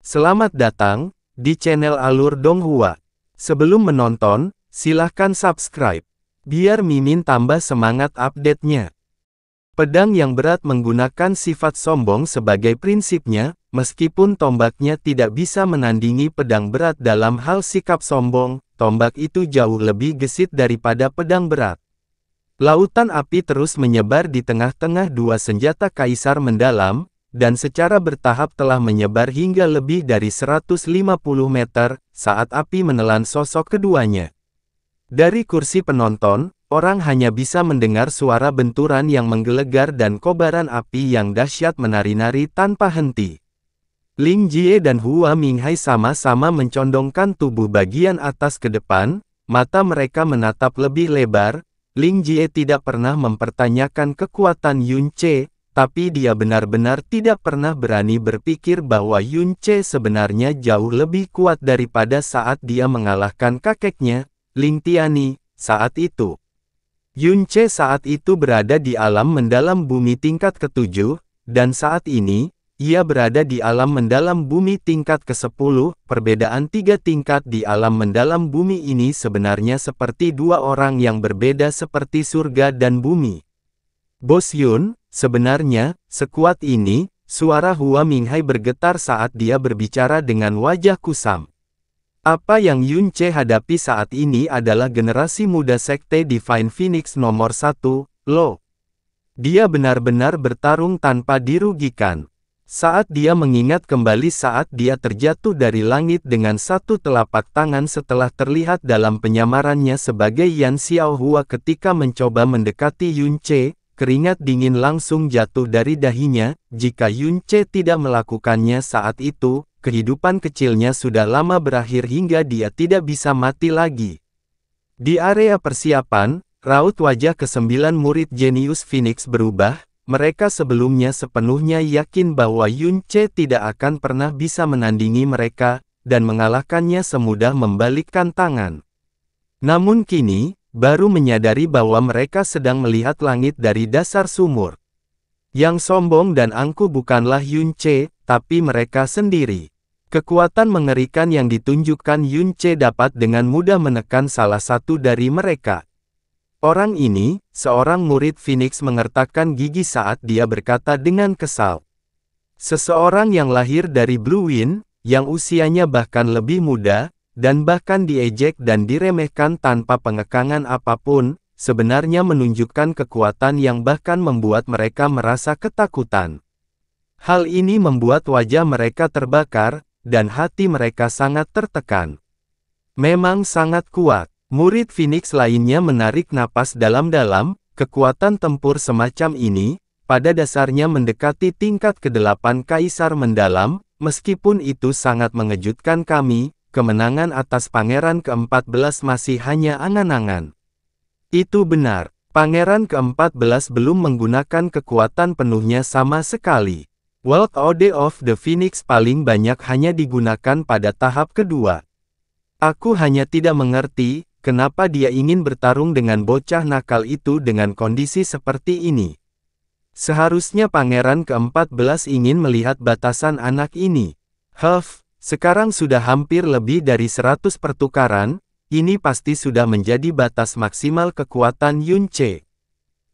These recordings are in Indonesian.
Selamat datang di channel Alur Donghua. Sebelum menonton, silahkan subscribe, biar Mimin tambah semangat update-nya. Pedang yang berat menggunakan sifat sombong sebagai prinsipnya, meskipun tombaknya tidak bisa menandingi pedang berat dalam hal sikap sombong, tombak itu jauh lebih gesit daripada pedang berat. Lautan api terus menyebar di tengah-tengah dua senjata kaisar mendalam, dan secara bertahap telah menyebar hingga lebih dari 150 meter, saat api menelan sosok keduanya. Dari kursi penonton, orang hanya bisa mendengar suara benturan yang menggelegar dan kobaran api yang dahsyat menari-nari tanpa henti. Ling Jie dan Hua Minghai sama-sama mencondongkan tubuh bagian atas ke depan, mata mereka menatap lebih lebar. Ling Jie tidak pernah mempertanyakan kekuatan Yun Ce, tapi dia benar-benar tidak pernah berani berpikir bahwa Yun Ce sebenarnya jauh lebih kuat daripada saat dia mengalahkan kakeknya, Ling Tiani, saat itu. Yun Ce saat itu berada di alam mendalam bumi tingkat ke-7, dan saat ini, ia berada di alam mendalam bumi tingkat ke-10, perbedaan 3 tingkat di alam mendalam bumi ini sebenarnya seperti dua orang yang berbeda seperti surga dan bumi. Bos Yun, sebenarnya, sekuat ini, suara Hua Minghai bergetar saat dia berbicara dengan wajah kusam. Apa yang Yun Ce hadapi saat ini adalah generasi muda Sekte Divine Phoenix nomor 1, Lo. Dia benar-benar bertarung tanpa dirugikan. Saat dia mengingat kembali saat dia terjatuh dari langit dengan satu telapak tangan setelah terlihat dalam penyamarannya sebagai Yan Xiaohua ketika mencoba mendekati Yun Ce, keringat dingin langsung jatuh dari dahinya. Jika Yun Ce tidak melakukannya saat itu, kehidupan kecilnya sudah lama berakhir hingga dia tidak bisa mati lagi. Di area persiapan, raut wajah ke-9 murid jenius Phoenix berubah. Mereka sebelumnya sepenuhnya yakin bahwa Yun Ce tidak akan pernah bisa menandingi mereka, dan mengalahkannya semudah membalikkan tangan. Namun kini, baru menyadari bahwa mereka sedang melihat langit dari dasar sumur. Yang sombong dan angkuh bukanlah Yun Ce, tapi mereka sendiri. Kekuatan mengerikan yang ditunjukkan Yun Ce dapat dengan mudah menekan salah satu dari mereka. Orang ini, seorang murid Phoenix mengertakkan gigi saat dia berkata dengan kesal. Seseorang yang lahir dari Blue Wind, yang usianya bahkan lebih muda, dan bahkan diejek dan diremehkan tanpa pengekangan apapun, sebenarnya menunjukkan kekuatan yang bahkan membuat mereka merasa ketakutan. Hal ini membuat wajah mereka terbakar, dan hati mereka sangat tertekan. Memang sangat kuat. Murid Phoenix lainnya menarik napas dalam-dalam. Kekuatan tempur semacam ini, pada dasarnya mendekati tingkat ke-8 Kaisar Mendalam. Meskipun itu sangat mengejutkan kami, kemenangan atas Pangeran ke-14 masih hanya angan-angan. Itu benar, Pangeran ke-14 belum menggunakan kekuatan penuhnya sama sekali. World Ode of the Phoenix paling banyak hanya digunakan pada tahap kedua. Aku hanya tidak mengerti, kenapa dia ingin bertarung dengan bocah nakal itu dengan kondisi seperti ini. Seharusnya Pangeran ke-14 ingin melihat batasan anak ini. Sekarang sudah hampir lebih dari 100 pertukaran, ini pasti sudah menjadi batas maksimal kekuatan Yun Ce.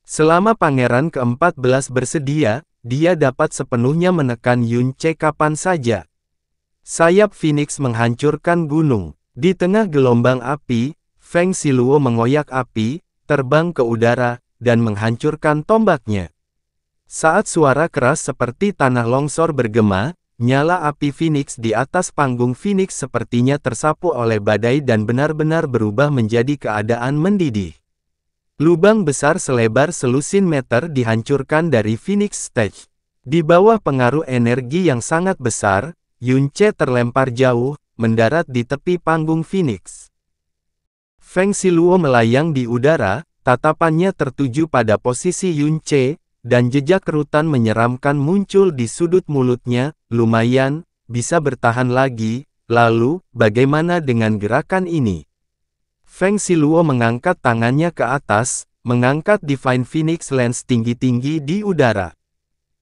Selama Pangeran ke-14 bersedia, dia dapat sepenuhnya menekan Yun Ce kapan saja. Sayap Phoenix menghancurkan gunung. Di tengah gelombang api, Feng Xiluo mengoyak api, terbang ke udara, dan menghancurkan tombaknya. Saat suara keras seperti tanah longsor bergema, nyala api Phoenix di atas panggung Phoenix sepertinya tersapu oleh badai dan benar-benar berubah menjadi keadaan mendidih. Lubang besar selebar selusin meter dihancurkan dari Phoenix Stage. Di bawah pengaruh energi yang sangat besar, Yun Ce terlempar jauh, mendarat di tepi panggung Phoenix. Feng Xiluo melayang di udara, tatapannya tertuju pada posisi Yun Ce, dan jejak kerutan menyeramkan muncul di sudut mulutnya. Lumayan, bisa bertahan lagi. Lalu, bagaimana dengan gerakan ini? Feng Xiluo mengangkat tangannya ke atas, mengangkat Divine Phoenix Lens tinggi-tinggi di udara.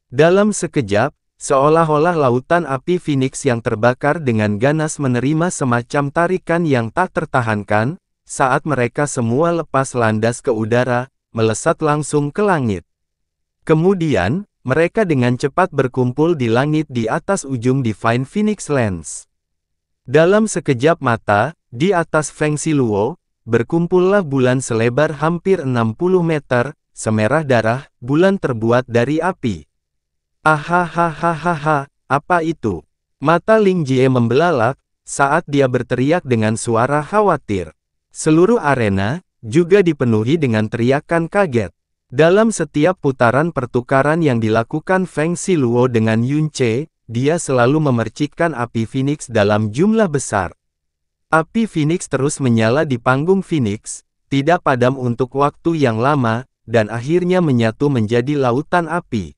Dalam sekejap, Seolah-olah lautan api Phoenix yang terbakar dengan ganas menerima semacam tarikan yang tak tertahankan, saat mereka semua lepas landas ke udara, melesat langsung ke langit. Kemudian, mereka dengan cepat berkumpul di langit di atas ujung Divine Phoenix Lens. Dalam sekejap mata, di atas Feng Siluo, berkumpullah bulan selebar hampir 60 meter, semerah darah, bulan terbuat dari api. Ahahaha, apa itu? Mata Ling Jie membelalak, saat dia berteriak dengan suara khawatir. Seluruh arena, juga dipenuhi dengan teriakan kaget. Dalam setiap putaran pertukaran yang dilakukan Feng Siluo dengan Yun Ce, dia selalu memercikkan api Phoenix dalam jumlah besar. Api Phoenix terus menyala di panggung Phoenix, tidak padam untuk waktu yang lama, dan akhirnya menyatu menjadi lautan api.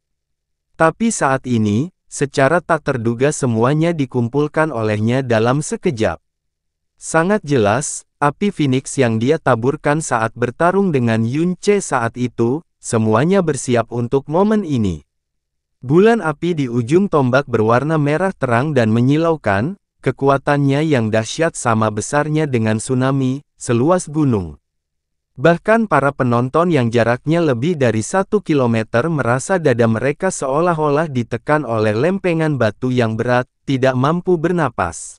Tapi saat ini, secara tak terduga semuanya dikumpulkan olehnya dalam sekejap. Sangat jelas, api Phoenix yang dia taburkan saat bertarung dengan Yun Ce saat itu, semuanya bersiap untuk momen ini. Bulan api di ujung tombak berwarna merah terang dan menyilaukan, kekuatannya yang dahsyat sama besarnya dengan tsunami, seluas gunung. Bahkan para penonton yang jaraknya lebih dari 1 kilometer merasa dada mereka seolah-olah ditekan oleh lempengan batu yang berat, tidak mampu bernapas.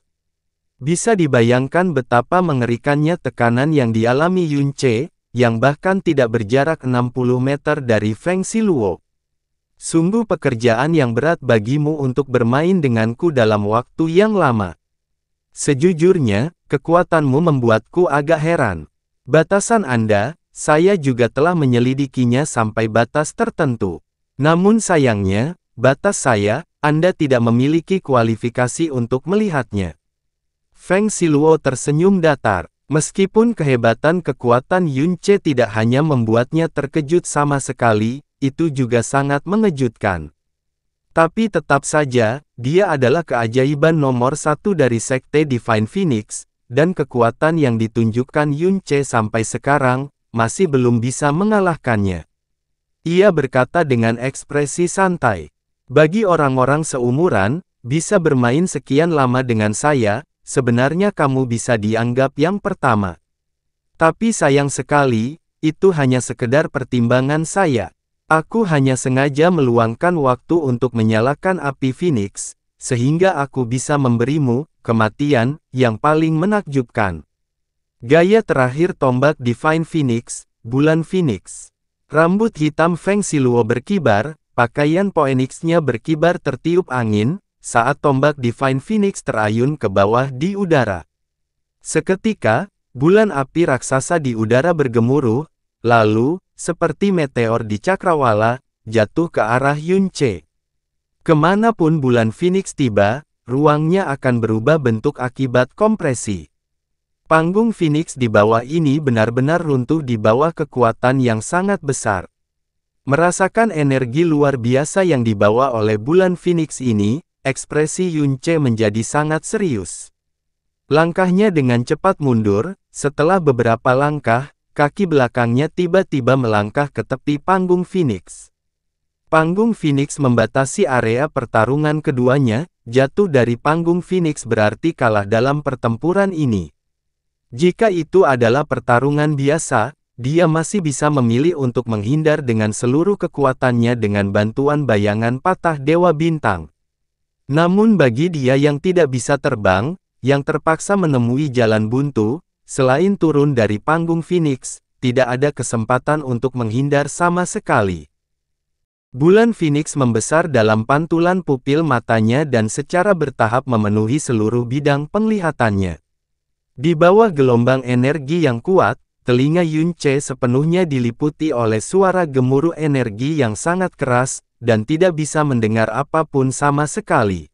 Bisa dibayangkan betapa mengerikannya tekanan yang dialami Yun Ce, yang bahkan tidak berjarak 60 meter dari Feng Siluo. Sungguh pekerjaan yang berat bagimu untuk bermain denganku dalam waktu yang lama. Sejujurnya, kekuatanmu membuatku agak heran. Batasan Anda, saya juga telah menyelidikinya sampai batas tertentu. Namun sayangnya, batas saya, Anda tidak memiliki kualifikasi untuk melihatnya. Feng Siluo tersenyum datar. Meskipun kehebatan kekuatan Yun Ce tidak hanya membuatnya terkejut sama sekali, itu juga sangat mengejutkan. Tapi tetap saja, dia adalah keajaiban nomor 1 dari Sekte Divine Phoenix, dan kekuatan yang ditunjukkan Yun Ce sampai sekarang, masih belum bisa mengalahkannya. Ia berkata dengan ekspresi santai. Bagi orang-orang seumuran, bisa bermain sekian lama dengan saya, sebenarnya kamu bisa dianggap yang pertama. Tapi sayang sekali, itu hanya sekedar pertimbangan saya. Aku hanya sengaja meluangkan waktu untuk menyalakan api Phoenix, sehingga aku bisa memberimu kematian yang paling menakjubkan. Gaya terakhir tombak Divine Phoenix, bulan Phoenix. Rambut hitam Feng Siluo berkibar, pakaian Phoenix-nya berkibar tertiup angin, saat tombak Divine Phoenix terayun ke bawah di udara. Seketika, bulan api raksasa di udara bergemuruh, lalu, seperti meteor di cakrawala, jatuh ke arah Yun Ce. Kemanapun bulan Phoenix tiba, ruangnya akan berubah bentuk akibat kompresi. Panggung Phoenix di bawah ini benar-benar runtuh di bawah kekuatan yang sangat besar. Merasakan energi luar biasa yang dibawa oleh bulan Phoenix ini, ekspresi Yun Ce menjadi sangat serius. Langkahnya dengan cepat mundur, setelah beberapa langkah, kaki belakangnya tiba-tiba melangkah ke tepi panggung Phoenix. Panggung Phoenix membatasi area pertarungan keduanya, jatuh dari panggung Phoenix berarti kalah dalam pertempuran ini. Jika itu adalah pertarungan biasa, dia masih bisa memilih untuk menghindar dengan seluruh kekuatannya dengan bantuan bayangan patah Dewa Bintang. Namun bagi dia yang tidak bisa terbang, yang terpaksa menemui jalan buntu, selain turun dari panggung Phoenix, tidak ada kesempatan untuk menghindar sama sekali. Bulan Phoenix membesar dalam pantulan pupil matanya dan secara bertahap memenuhi seluruh bidang penglihatannya. Di bawah gelombang energi yang kuat, telinga Yun Ce sepenuhnya diliputi oleh suara gemuruh energi yang sangat keras, dan tidak bisa mendengar apapun sama sekali.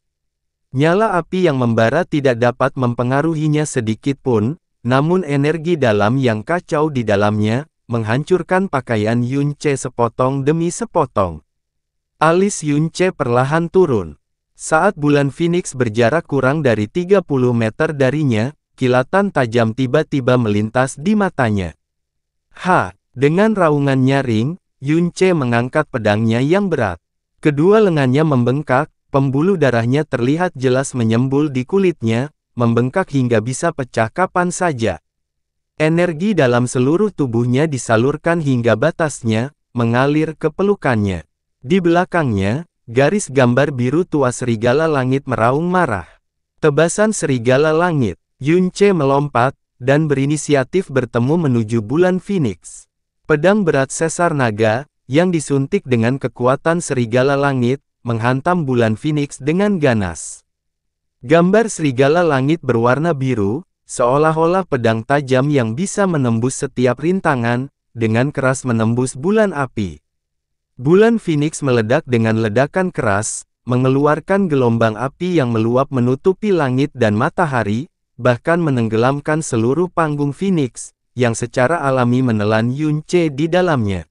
Nyala api yang membara tidak dapat mempengaruhinya sedikit pun, namun energi dalam yang kacau di dalamnya, menghancurkan pakaian Yun Ce sepotong demi sepotong. Alis Yun Ce perlahan turun. Saat bulan Phoenix berjarak kurang dari 30 meter darinya, kilatan tajam tiba-tiba melintas di matanya. Dengan raungan nyaring, Yun Ce mengangkat pedangnya yang berat. Kedua lengannya membengkak, pembuluh darahnya terlihat jelas menyembul di kulitnya, membengkak hingga bisa pecah kapan saja. Energi dalam seluruh tubuhnya disalurkan hingga batasnya, mengalir ke pelukannya. Di belakangnya, garis gambar biru tua serigala langit meraung marah. Tebasan serigala langit, Yunce melompat, dan berinisiatif bertemu menuju bulan Phoenix. Pedang berat sesar naga, yang disuntik dengan kekuatan serigala langit, menghantam bulan Phoenix dengan ganas. Gambar serigala langit berwarna biru, seolah-olah pedang tajam yang bisa menembus setiap rintangan, dengan keras menembus bulan api. Bulan Phoenix meledak dengan ledakan keras, mengeluarkan gelombang api yang meluap menutupi langit dan matahari, bahkan menenggelamkan seluruh panggung Phoenix, yang secara alami menelan Yunce di dalamnya.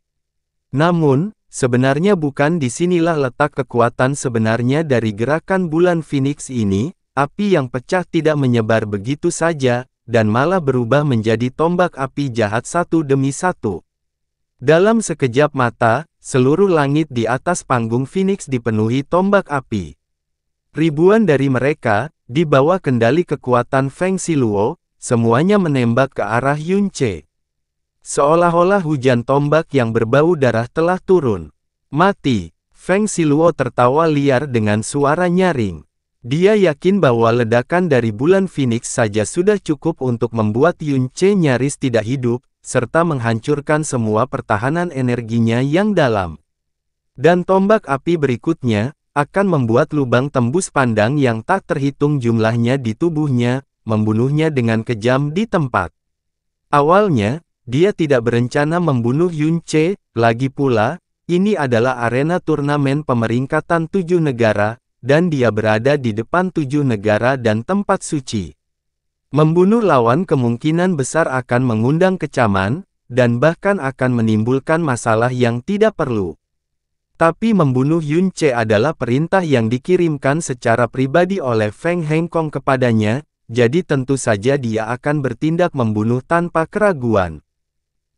Namun, sebenarnya bukan disinilah letak kekuatan sebenarnya dari gerakan bulan Phoenix ini. Api yang pecah tidak menyebar begitu saja, dan malah berubah menjadi tombak api jahat satu demi satu. Dalam sekejap mata, seluruh langit di atas panggung Phoenix dipenuhi tombak api. Ribuan dari mereka, di bawah kendali kekuatan Feng Siluo, semuanya menembak ke arah Yunce. Seolah-olah hujan tombak yang berbau darah telah turun. Mati, Feng Siluo tertawa liar dengan suara nyaring. Dia yakin bahwa ledakan dari bulan Phoenix saja sudah cukup untuk membuat Yunce nyaris tidak hidup, serta menghancurkan semua pertahanan energinya yang dalam. Dan tombak api berikutnya, akan membuat lubang tembus pandang yang tak terhitung jumlahnya di tubuhnya, membunuhnya dengan kejam di tempat. Awalnya, dia tidak berencana membunuh Yunce, lagi pula, ini adalah arena turnamen pemeringkatan 7 negara, dan dia berada di depan 7 negara dan tempat suci. Membunuh lawan kemungkinan besar akan mengundang kecaman, dan bahkan akan menimbulkan masalah yang tidak perlu. Tapi membunuh Yunce adalah perintah yang dikirimkan secara pribadi oleh Feng Hengkong kepadanya, jadi tentu saja dia akan bertindak membunuh tanpa keraguan.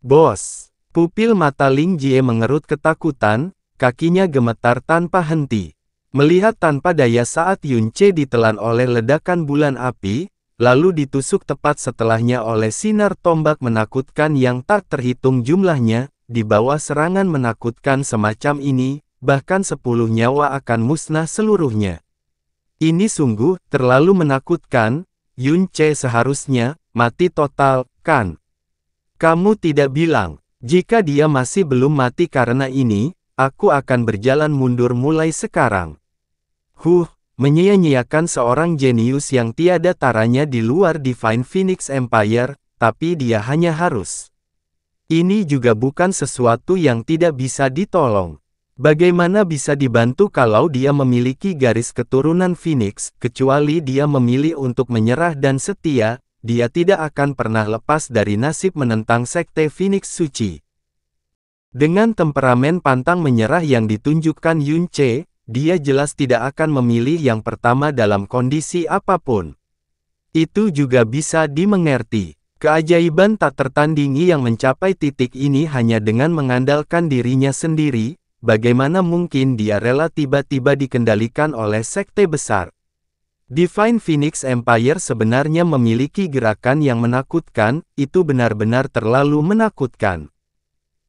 Bos! Pupil mata Ling Jie mengerut ketakutan, kakinya gemetar tanpa henti. Melihat tanpa daya saat Yunce ditelan oleh ledakan bulan api, lalu ditusuk tepat setelahnya oleh sinar tombak menakutkan yang tak terhitung jumlahnya, di bawah serangan menakutkan semacam ini, bahkan 10 nyawa akan musnah seluruhnya. Ini sungguh terlalu menakutkan, Yunce seharusnya mati total, kan? Kamu tidak bilang, jika dia masih belum mati karena ini, aku akan berjalan mundur mulai sekarang. Menyia-nyiakan seorang jenius yang tiada taranya di luar Divine Phoenix Empire, tapi dia hanya harus. Ini juga bukan sesuatu yang tidak bisa ditolong. Bagaimana bisa dibantu kalau dia memiliki garis keturunan Phoenix, kecuali dia memilih untuk menyerah dan setia, dia tidak akan pernah lepas dari nasib menentang Sekte Phoenix Suci. Dengan temperamen pantang menyerah yang ditunjukkan Yunce, dia jelas tidak akan memilih yang pertama dalam kondisi apapun. Itu juga bisa dimengerti. Keajaiban tak tertandingi yang mencapai titik ini hanya dengan mengandalkan dirinya sendiri, bagaimana mungkin dia rela tiba-tiba dikendalikan oleh sekte besar. Divine Phoenix Empire sebenarnya memiliki gerakan yang menakutkan, itu benar-benar terlalu menakutkan.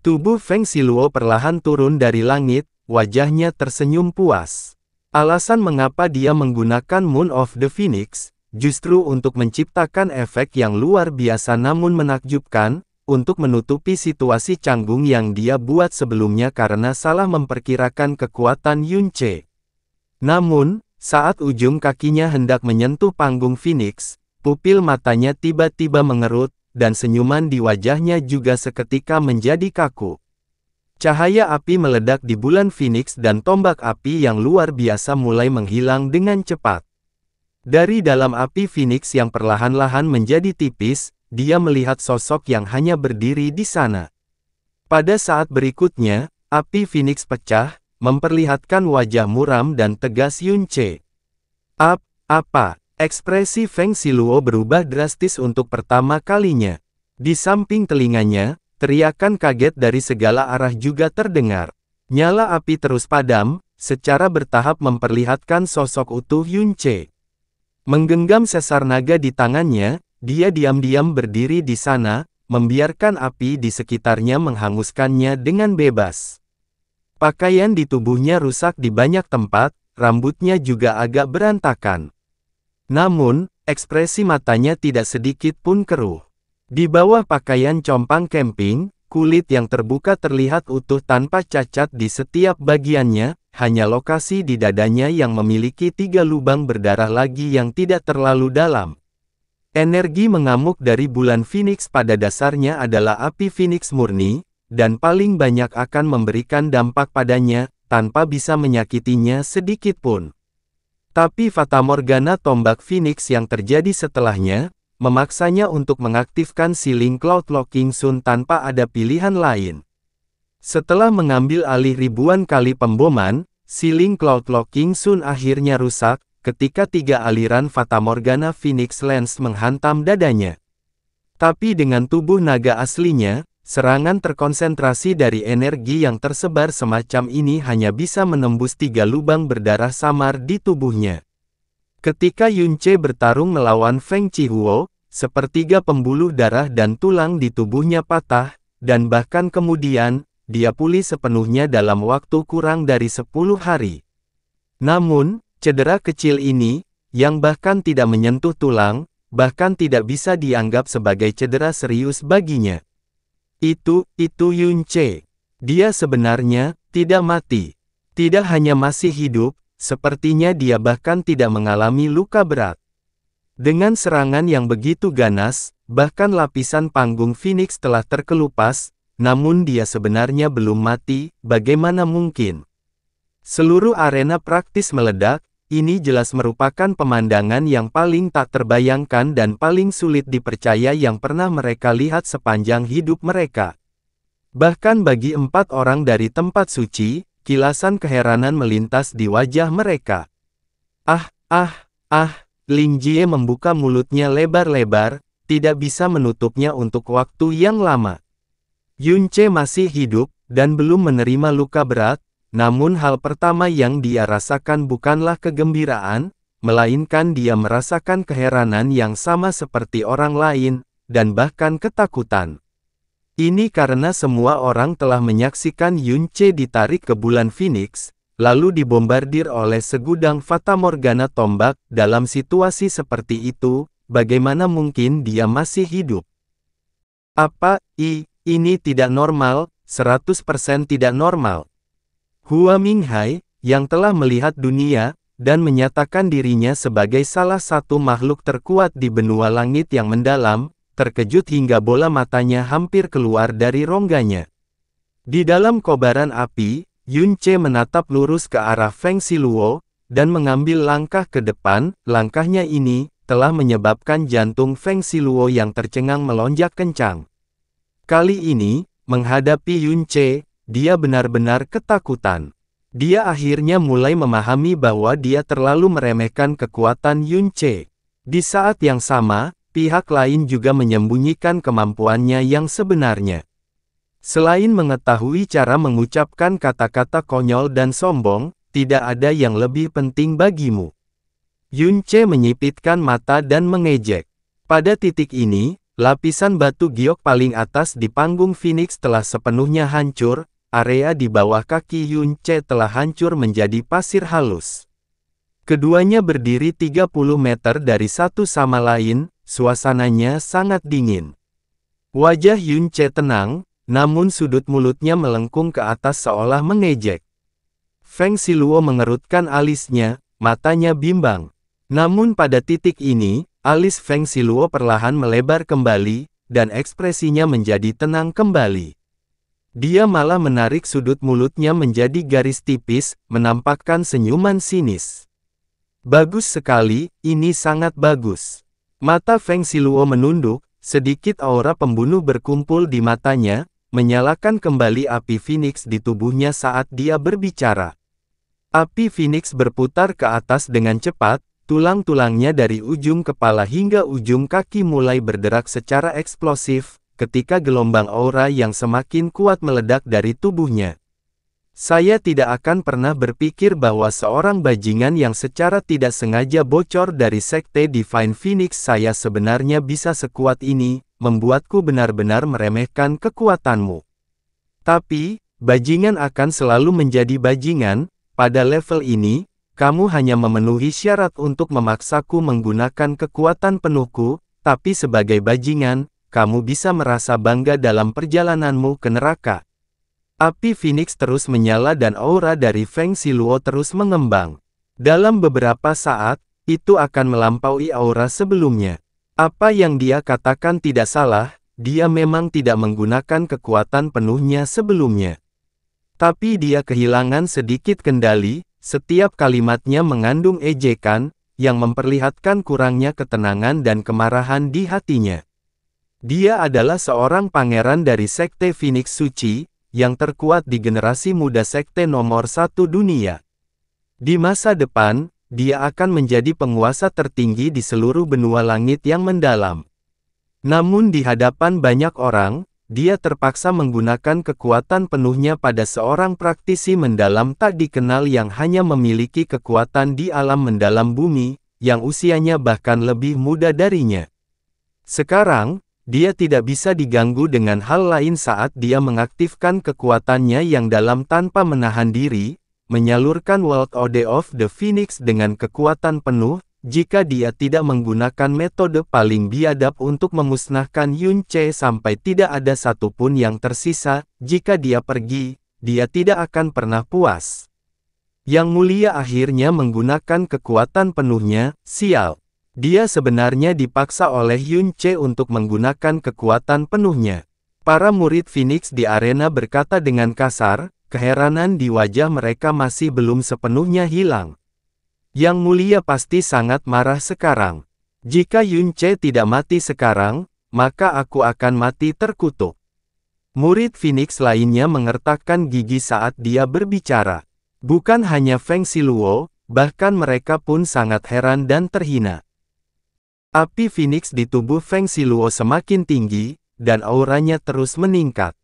Tubuh Feng Siluo perlahan turun dari langit, wajahnya tersenyum puas. Alasan mengapa dia menggunakan Moon of the Phoenix, justru untuk menciptakan efek yang luar biasa namun menakjubkan, untuk menutupi situasi canggung yang dia buat sebelumnya karena salah memperkirakan kekuatan Yunce. Namun, saat ujung kakinya hendak menyentuh panggung Phoenix, pupil matanya tiba-tiba mengerut, dan senyuman di wajahnya juga seketika menjadi kaku. Cahaya api meledak di bulan Phoenix dan tombak api yang luar biasa mulai menghilang dengan cepat. Dari dalam api Phoenix yang perlahan-lahan menjadi tipis, dia melihat sosok yang hanya berdiri di sana. Pada saat berikutnya, api Phoenix pecah, memperlihatkan wajah muram dan tegas Yunce. Apa? Ekspresi Feng Siluo berubah drastis untuk pertama kalinya. Di samping telinganya, teriakan kaget dari segala arah juga terdengar. Nyala api terus padam, secara bertahap memperlihatkan sosok utuh Yunce. Menggenggam sesar naga di tangannya, dia diam-diam berdiri di sana, membiarkan api di sekitarnya menghanguskannya dengan bebas. Pakaian di tubuhnya rusak di banyak tempat, rambutnya juga agak berantakan. Namun, ekspresi matanya tidak sedikit pun keruh. Di bawah pakaian compang camping, kulit yang terbuka terlihat utuh tanpa cacat di setiap bagiannya, hanya lokasi di dadanya yang memiliki 3 lubang berdarah lagi yang tidak terlalu dalam. Energi mengamuk dari bulan Phoenix pada dasarnya adalah api Phoenix murni, dan paling banyak akan memberikan dampak padanya, tanpa bisa menyakitinya sedikit pun. Tapi Fatamorgana tombak Phoenix yang terjadi setelahnya, memaksanya untuk mengaktifkan Sealing Cloud Locking Sun tanpa ada pilihan lain. Setelah mengambil alih ribuan kali pemboman, Sealing Cloud Locking Sun akhirnya rusak, ketika 3 aliran Fatamorgana Phoenix Lens menghantam dadanya. Tapi dengan tubuh naga aslinya, serangan terkonsentrasi dari energi yang tersebar semacam ini hanya bisa menembus 3 lubang berdarah samar di tubuhnya. Ketika Yunce bertarung melawan Feng Chihuo, sepertiga pembuluh darah dan tulang di tubuhnya patah, dan bahkan kemudian, dia pulih sepenuhnya dalam waktu kurang dari 10 hari. Namun, cedera kecil ini, yang bahkan tidak menyentuh tulang, bahkan tidak bisa dianggap sebagai cedera serius baginya. Itu Yunce. Dia sebenarnya tidak mati. Tidak hanya masih hidup, sepertinya dia bahkan tidak mengalami luka berat. Dengan serangan yang begitu ganas, bahkan lapisan panggung Phoenix telah terkelupas, namun dia sebenarnya belum mati, bagaimana mungkin? Seluruh arena praktis meledak, ini jelas merupakan pemandangan yang paling tak terbayangkan dan paling sulit dipercaya yang pernah mereka lihat sepanjang hidup mereka. Bahkan bagi 4 orang dari tempat suci, kilasan keheranan melintas di wajah mereka. Ling Jie membuka mulutnya lebar-lebar, tidak bisa menutupnya untuk waktu yang lama. Yunce masih hidup, dan belum menerima luka berat, namun hal pertama yang dia rasakan bukanlah kegembiraan, melainkan dia merasakan keheranan yang sama seperti orang lain, dan bahkan ketakutan. Ini karena semua orang telah menyaksikan Yunce ditarik ke bulan Phoenix, lalu dibombardir oleh segudang Fatamorgana tombak. Dalam situasi seperti itu, bagaimana mungkin dia masih hidup? Ini tidak normal, 100% tidak normal. Hua Minghai, yang telah melihat dunia, dan menyatakan dirinya sebagai salah satu makhluk terkuat di benua langit yang mendalam, terkejut hingga bola matanya hampir keluar dari rongganya. Di dalam kobaran api, Yunce menatap lurus ke arah Feng Xiluo, dan mengambil langkah ke depan. Langkahnya ini, telah menyebabkan jantung Feng Xiluo yang tercengang melonjak kencang. Kali ini, menghadapi Yunce, dia benar-benar ketakutan. Dia akhirnya mulai memahami bahwa dia terlalu meremehkan kekuatan Yunce. Di saat yang sama, pihak lain juga menyembunyikan kemampuannya yang sebenarnya. Selain mengetahui cara mengucapkan kata-kata konyol dan sombong, tidak ada yang lebih penting bagimu. Yunce menyipitkan mata dan mengejek. Pada titik ini, lapisan batu giok paling atas di panggung Phoenix telah sepenuhnya hancur, area di bawah kaki Yunce telah hancur menjadi pasir halus. Keduanya berdiri 30 meter dari satu sama lain, suasananya sangat dingin. Wajah Yunce tenang, namun sudut mulutnya melengkung ke atas seolah mengejek. Feng Xiluo mengerutkan alisnya, matanya bimbang. Namun pada titik ini, alis Feng Xiluo perlahan melebar kembali, dan ekspresinya menjadi tenang kembali. Dia malah menarik sudut mulutnya menjadi garis tipis, menampakkan senyuman sinis. Bagus sekali, ini sangat bagus. Mata Feng Xiluo menunduk, sedikit aura pembunuh berkumpul di matanya, menyalakan kembali api Phoenix di tubuhnya saat dia berbicara. Api Phoenix berputar ke atas dengan cepat, tulang-tulangnya dari ujung kepala hingga ujung kaki mulai berderak secara eksplosif, ketika gelombang aura yang semakin kuat meledak dari tubuhnya. Saya tidak akan pernah berpikir bahwa seorang bajingan yang secara tidak sengaja bocor dari sekte Divine Phoenix saya sebenarnya bisa sekuat ini, membuatku benar-benar meremehkan kekuatanmu. Tapi, bajingan akan selalu menjadi bajingan, pada level ini, kamu hanya memenuhi syarat untuk memaksaku menggunakan kekuatan penuhku, tapi sebagai bajingan, kamu bisa merasa bangga dalam perjalananmu ke neraka. Api Phoenix terus menyala dan aura dari Feng Siluo terus mengembang. Dalam beberapa saat, itu akan melampaui aura sebelumnya. Apa yang dia katakan tidak salah, dia memang tidak menggunakan kekuatan penuhnya sebelumnya. Tapi dia kehilangan sedikit kendali, setiap kalimatnya mengandung ejekan, yang memperlihatkan kurangnya ketenangan dan kemarahan di hatinya. Dia adalah seorang pangeran dari Sekte Phoenix Suci, yang terkuat di generasi muda sekte nomor 1 dunia. Di masa depan, dia akan menjadi penguasa tertinggi di seluruh benua langit yang mendalam. Namun di hadapan banyak orang, dia terpaksa menggunakan kekuatan penuhnya pada seorang praktisi mendalam tak dikenal yang hanya memiliki kekuatan di alam mendalam bumi, yang usianya bahkan lebih muda darinya. Sekarang, dia tidak bisa diganggu dengan hal lain saat dia mengaktifkan kekuatannya yang dalam tanpa menahan diri, menyalurkan World Ode of the Phoenix dengan kekuatan penuh, jika dia tidak menggunakan metode paling biadab untuk memusnahkan Yun Ce sampai tidak ada satupun yang tersisa, jika dia pergi, dia tidak akan pernah puas. Yang Mulia akhirnya menggunakan kekuatan penuhnya, sial. Dia sebenarnya dipaksa oleh Yun Ce untuk menggunakan kekuatan penuhnya. Para murid Phoenix di arena berkata dengan kasar, keheranan di wajah mereka masih belum sepenuhnya hilang. Yang Mulia pasti sangat marah sekarang. Jika Yun Ce tidak mati sekarang, maka aku akan mati terkutuk. Murid Phoenix lainnya mengertakkan gigi saat dia berbicara. Bukan hanya Feng Siluo, bahkan mereka pun sangat heran dan terhina. Api Phoenix di tubuh Feng Siluo semakin tinggi, dan auranya terus meningkat.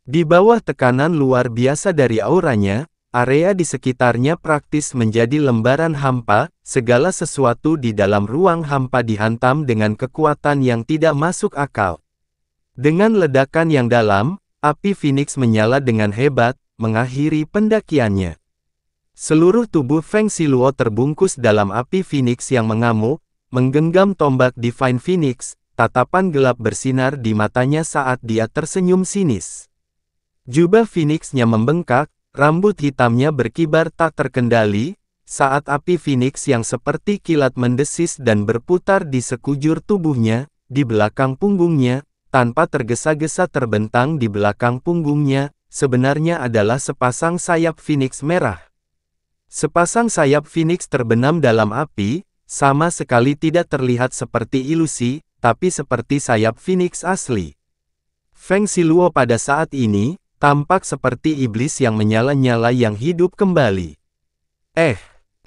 Di bawah tekanan luar biasa dari auranya, area di sekitarnya praktis menjadi lembaran hampa, segala sesuatu di dalam ruang hampa dihantam dengan kekuatan yang tidak masuk akal. Dengan ledakan yang dalam, api Phoenix menyala dengan hebat, mengakhiri pendakiannya. Seluruh tubuh Feng Siluo terbungkus dalam api Phoenix yang mengamuk, menggenggam tombak Divine Phoenix, tatapan gelap bersinar di matanya saat dia tersenyum sinis. Jubah Phoenix-nya membengkak, rambut hitamnya berkibar tak terkendali, saat api Phoenix yang seperti kilat mendesis dan berputar di sekujur tubuhnya, di belakang punggungnya, tanpa tergesa-gesa terbentang di belakang punggungnya, sebenarnya adalah sepasang sayap Phoenix merah. Sepasang sayap Phoenix terbenam dalam api, sama sekali tidak terlihat seperti ilusi, tapi seperti sayap Phoenix asli. Feng Siluo pada saat ini, tampak seperti iblis yang menyala-nyala yang hidup kembali.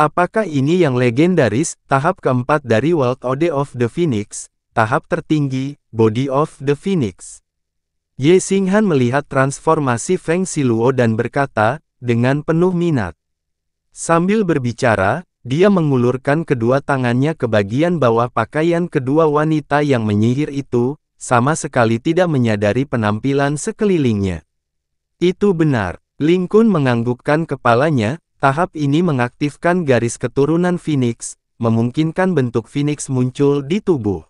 Apakah ini yang legendaris, tahap keempat dari World Ode of the Phoenix, tahap tertinggi, Body of the Phoenix. Ye Xinghan melihat transformasi Feng Siluo dan berkata, dengan penuh minat. Sambil berbicara, dia mengulurkan kedua tangannya ke bagian bawah pakaian kedua wanita yang menyihir itu, sama sekali tidak menyadari penampilan sekelilingnya. Itu benar. Ling Kun menganggukkan kepalanya, tahap ini mengaktifkan garis keturunan Phoenix, memungkinkan bentuk Phoenix muncul di tubuh.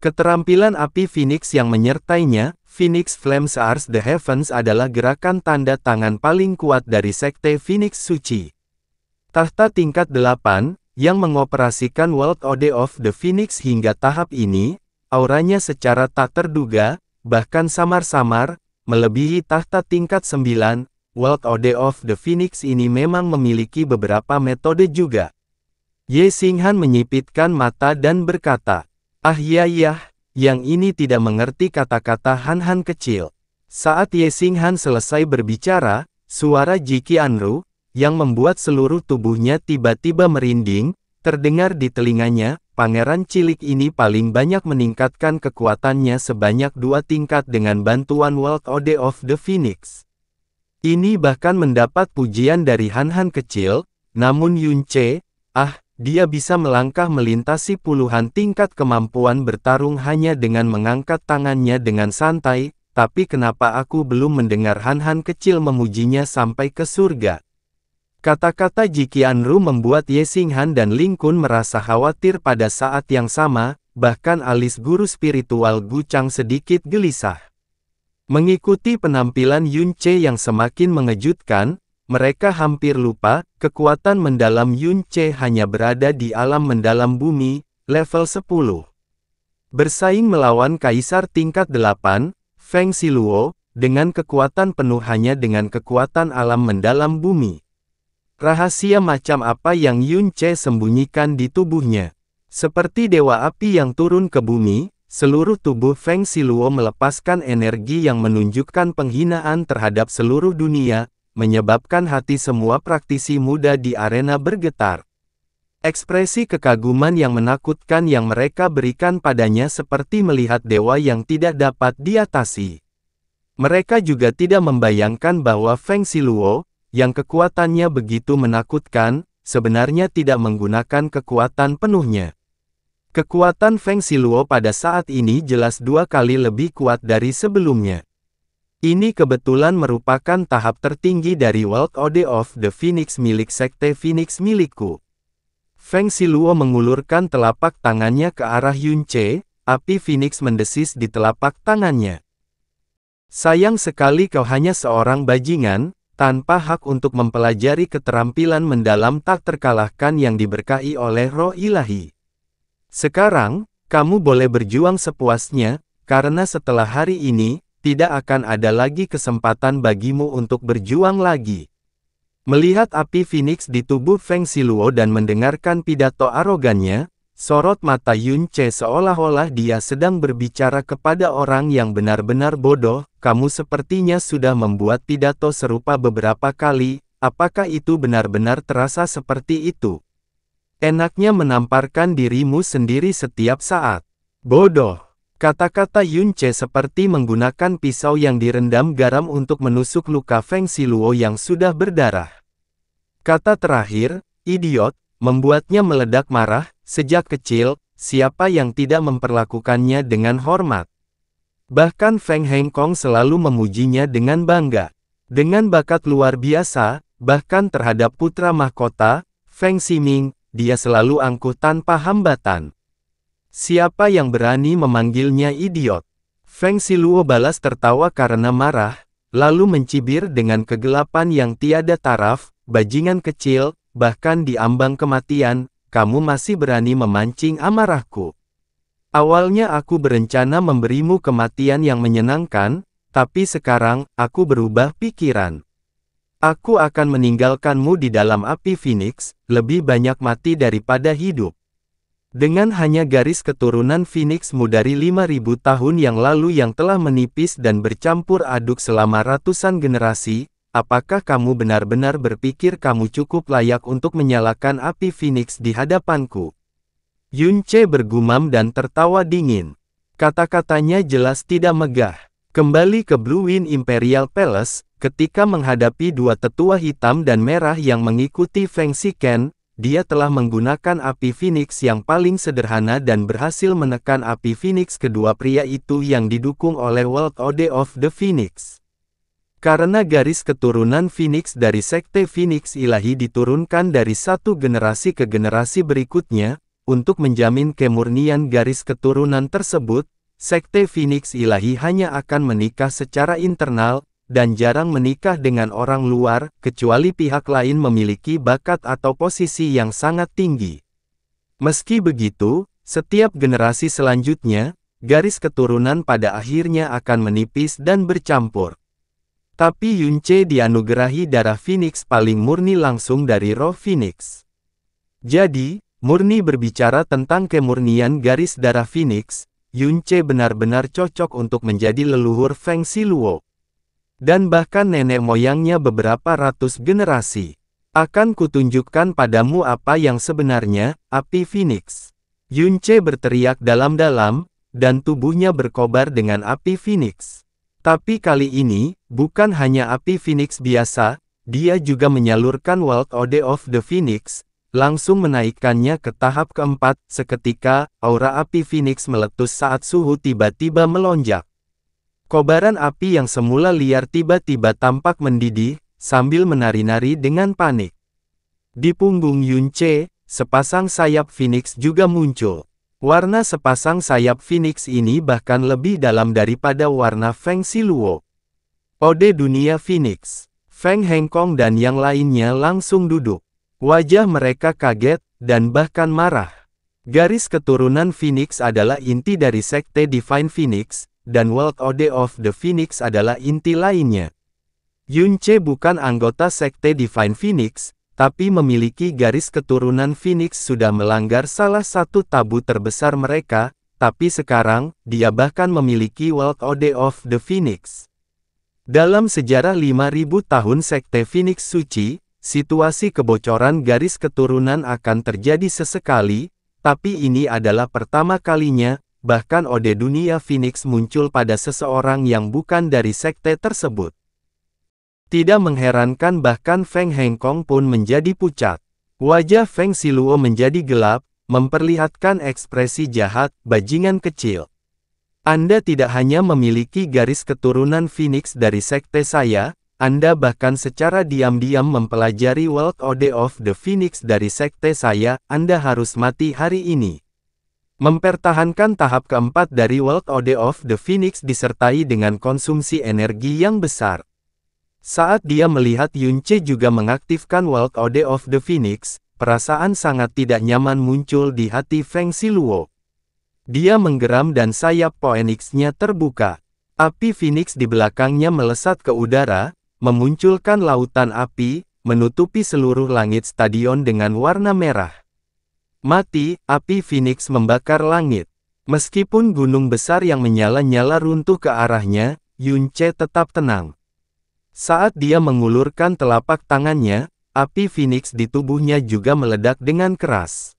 Keterampilan api Phoenix yang menyertainya, Phoenix Flame Sears the Heavens adalah gerakan tanda tangan paling kuat dari Sekte Phoenix Suci. Tahta tingkat 8, yang mengoperasikan World Ode of the Phoenix hingga tahap ini, auranya secara tak terduga, bahkan samar-samar, melebihi tahta tingkat 9, World Ode of the Phoenix ini memang memiliki beberapa metode juga. Ye Xinghan menyipitkan mata dan berkata, yang ini tidak mengerti kata-kata Han-Han kecil. Saat Ye Xinghan selesai berbicara, suara Ji Qianru, yang membuat seluruh tubuhnya tiba-tiba merinding, terdengar di telinganya. Pangeran cilik ini paling banyak meningkatkan kekuatannya sebanyak 2 tingkat dengan bantuan World Ode of the Phoenix. Ini bahkan mendapat pujian dari Han-Han kecil, namun Yunce, dia bisa melangkah melintasi puluhan tingkat kemampuan bertarung hanya dengan mengangkat tangannya dengan santai, tapi kenapa aku belum mendengar Han-Han kecil memujinya sampai ke surga? Kata-kata Ji Qianru membuat Ye Xinghan dan Ling Kun merasa khawatir pada saat yang sama, bahkan alis guru spiritual Gu Chang sedikit gelisah. Mengikuti penampilan Yunce yang semakin mengejutkan, mereka hampir lupa, kekuatan mendalam Yunce hanya berada di alam mendalam bumi, level 10. Bersaing melawan kaisar tingkat 8, Feng Xiluo, dengan kekuatan penuh hanya dengan kekuatan alam mendalam bumi. Rahasia macam apa yang Yunce sembunyikan di tubuhnya? Seperti dewa api yang turun ke bumi, seluruh tubuh Feng Xiluo melepaskan energi yang menunjukkan penghinaan terhadap seluruh dunia, menyebabkan hati semua praktisi muda di arena bergetar. Ekspresi kekaguman yang menakutkan yang mereka berikan padanya seperti melihat dewa yang tidak dapat diatasi. Mereka juga tidak membayangkan bahwa Feng Xiluo, yang kekuatannya begitu menakutkan, sebenarnya tidak menggunakan kekuatan penuhnya. Kekuatan Feng Xiluo pada saat ini jelas 2 kali lebih kuat dari sebelumnya. Ini kebetulan merupakan tahap tertinggi dari World Order of the Phoenix milik Sekte Phoenix milikku. Feng Xiluo mengulurkan telapak tangannya ke arah Yunce, api Phoenix mendesis di telapak tangannya. Sayang sekali kau hanya seorang bajingan, tanpa hak untuk mempelajari keterampilan mendalam tak terkalahkan yang diberkahi oleh roh ilahi. Sekarang, kamu boleh berjuang sepuasnya, karena setelah hari ini, tidak akan ada lagi kesempatan bagimu untuk berjuang lagi. Melihat api Phoenix di tubuh Feng Xiluo dan mendengarkan pidato arogannya, sorot mata Yunce seolah-olah dia sedang berbicara kepada orang yang benar-benar bodoh. Kamu sepertinya sudah membuat pidato serupa beberapa kali, apakah itu benar-benar terasa seperti itu? Enaknya menamparkan dirimu sendiri setiap saat. Bodoh. Kata-kata Yunce seperti menggunakan pisau yang direndam garam untuk menusuk luka Feng Xiluo yang sudah berdarah. Kata terakhir, idiot, membuatnya meledak marah. Sejak kecil, siapa yang tidak memperlakukannya dengan hormat? Bahkan Feng Hengkong selalu memujinya dengan bangga. Dengan bakat luar biasa, bahkan terhadap putra mahkota, Feng Ximing, dia selalu angkuh tanpa hambatan. Siapa yang berani memanggilnya idiot? Feng Xiluo balas tertawa karena marah, lalu mencibir dengan kegelapan yang tiada taraf, bajingan kecil, bahkan di ambang kematian, kamu masih berani memancing amarahku. Awalnya aku berencana memberimu kematian yang menyenangkan, tapi sekarang, aku berubah pikiran. Aku akan meninggalkanmu di dalam api Phoenix, lebih banyak mati daripada hidup. Dengan hanya garis keturunan Phoenixmu dari 5.000 tahun yang lalu yang telah menipis dan bercampur aduk selama ratusan generasi, apakah kamu benar-benar berpikir kamu cukup layak untuk menyalakan api Phoenix di hadapanku? Yunce bergumam dan tertawa dingin. Kata-katanya jelas tidak megah. Kembali ke Blue Wind Imperial Palace, ketika menghadapi dua tetua hitam dan merah yang mengikuti Feng Xiken, dia telah menggunakan api Phoenix yang paling sederhana dan berhasil menekan api Phoenix kedua pria itu yang didukung oleh World Order of the Phoenix. Karena garis keturunan Phoenix dari Sekte Phoenix Ilahi diturunkan dari satu generasi ke generasi berikutnya, untuk menjamin kemurnian garis keturunan tersebut, Sekte Phoenix Ilahi hanya akan menikah secara internal, dan jarang menikah dengan orang luar, kecuali pihak lain memiliki bakat atau posisi yang sangat tinggi. Meski begitu, setiap generasi selanjutnya, garis keturunan pada akhirnya akan menipis dan bercampur. Tapi Yunce dianugerahi darah Phoenix paling murni langsung dari roh Phoenix. Jadi, murni berbicara tentang kemurnian garis darah Phoenix, Yunce benar-benar cocok untuk menjadi leluhur Feng Xiluo. Dan bahkan nenek moyangnya beberapa ratus generasi. Akan kutunjukkan padamu apa yang sebenarnya, api Phoenix. Yunce berteriak dalam-dalam, dan tubuhnya berkobar dengan api Phoenix. Tapi kali ini, bukan hanya api Phoenix biasa, dia juga menyalurkan World Ode of the Phoenix, langsung menaikkannya ke tahap keempat. Seketika, aura api Phoenix meletus saat suhu tiba-tiba melonjak. Kobaran api yang semula liar tiba-tiba tampak mendidih, sambil menari-nari dengan panik. Di punggung Yunce, sepasang sayap Phoenix juga muncul. Warna sepasang sayap Phoenix ini bahkan lebih dalam daripada warna Feng Siluo. Ode dunia Phoenix. Feng Hengkong dan yang lainnya langsung duduk. Wajah mereka kaget, dan bahkan marah. Garis keturunan Phoenix adalah inti dari Sekte Divine Phoenix, dan World Ode of the Phoenix adalah inti lainnya. Yunce bukan anggota Sekte Divine Phoenix, tapi memiliki garis keturunan Phoenix sudah melanggar salah satu tabu terbesar mereka, tapi sekarang, dia bahkan memiliki World Ode of the Phoenix. Dalam sejarah 5000 tahun Sekte Phoenix Suci, situasi kebocoran garis keturunan akan terjadi sesekali, tapi ini adalah pertama kalinya, bahkan Ode dunia Phoenix muncul pada seseorang yang bukan dari sekte tersebut. Tidak mengherankan bahkan Feng Hengkong pun menjadi pucat. Wajah Feng Siluo menjadi gelap, memperlihatkan ekspresi jahat, bajingan kecil. Anda tidak hanya memiliki garis keturunan Phoenix dari sekte saya, Anda bahkan secara diam-diam mempelajari World Ode of the Phoenix dari sekte saya, Anda harus mati hari ini. Mempertahankan tahap keempat dari World Ode of the Phoenix disertai dengan konsumsi energi yang besar. Saat dia melihat Yunce juga mengaktifkan World Ode of the Phoenix, perasaan sangat tidak nyaman muncul di hati Feng Siluo. Dia menggeram dan sayap Phoenix-nya terbuka. Api Phoenix di belakangnya melesat ke udara, memunculkan lautan api, menutupi seluruh langit stadion dengan warna merah. Mati, api Phoenix membakar langit. Meskipun gunung besar yang menyala-nyala runtuh ke arahnya, Yunce tetap tenang. Saat dia mengulurkan telapak tangannya, api Phoenix di tubuhnya juga meledak dengan keras.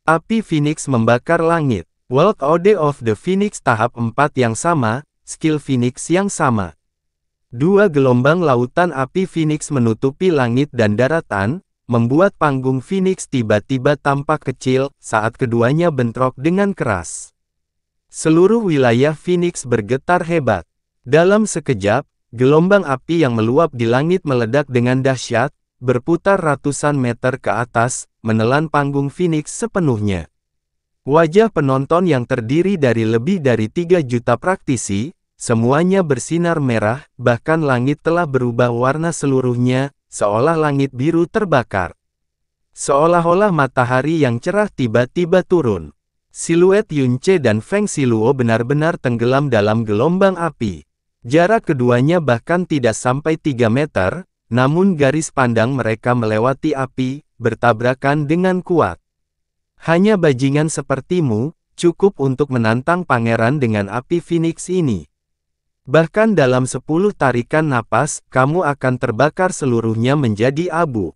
Api Phoenix membakar langit. World Ode of the Phoenix tahap 4 yang sama, skill Phoenix yang sama. Dua gelombang lautan api Phoenix menutupi langit dan daratan, membuat panggung Phoenix tiba-tiba tampak kecil saat keduanya bentrok dengan keras. Seluruh wilayah Phoenix bergetar hebat. Dalam sekejap, gelombang api yang meluap di langit meledak dengan dahsyat, berputar ratusan meter ke atas, menelan panggung Phoenix sepenuhnya. Wajah penonton yang terdiri dari lebih dari 3 juta praktisi, semuanya bersinar merah, bahkan langit telah berubah warna seluruhnya, seolah langit biru terbakar. Seolah-olah matahari yang cerah tiba-tiba turun. Siluet Yunce dan Feng Siluo benar-benar tenggelam dalam gelombang api. Jarak keduanya bahkan tidak sampai 3 meter, namun garis pandang mereka melewati api, bertabrakan dengan kuat. Hanya bajingan sepertimu, cukup untuk menantang pangeran dengan api Phoenix ini. Bahkan dalam 10 tarikan napas, kamu akan terbakar seluruhnya menjadi abu.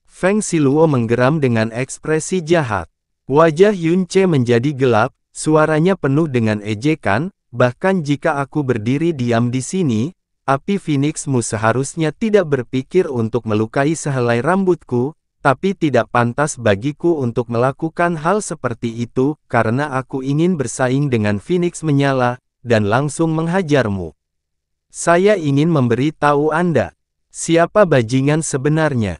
Feng Siluo menggeram dengan ekspresi jahat. Wajah Yunce menjadi gelap, suaranya penuh dengan ejekan. Bahkan jika aku berdiri diam di sini, api Phoenixmu seharusnya tidak berpikir untuk melukai sehelai rambutku, tapi tidak pantas bagiku untuk melakukan hal seperti itu, karena aku ingin bersaing dengan Phoenix menyala, dan langsung menghajarmu. Saya ingin memberi tahu Anda, siapa bajingan sebenarnya.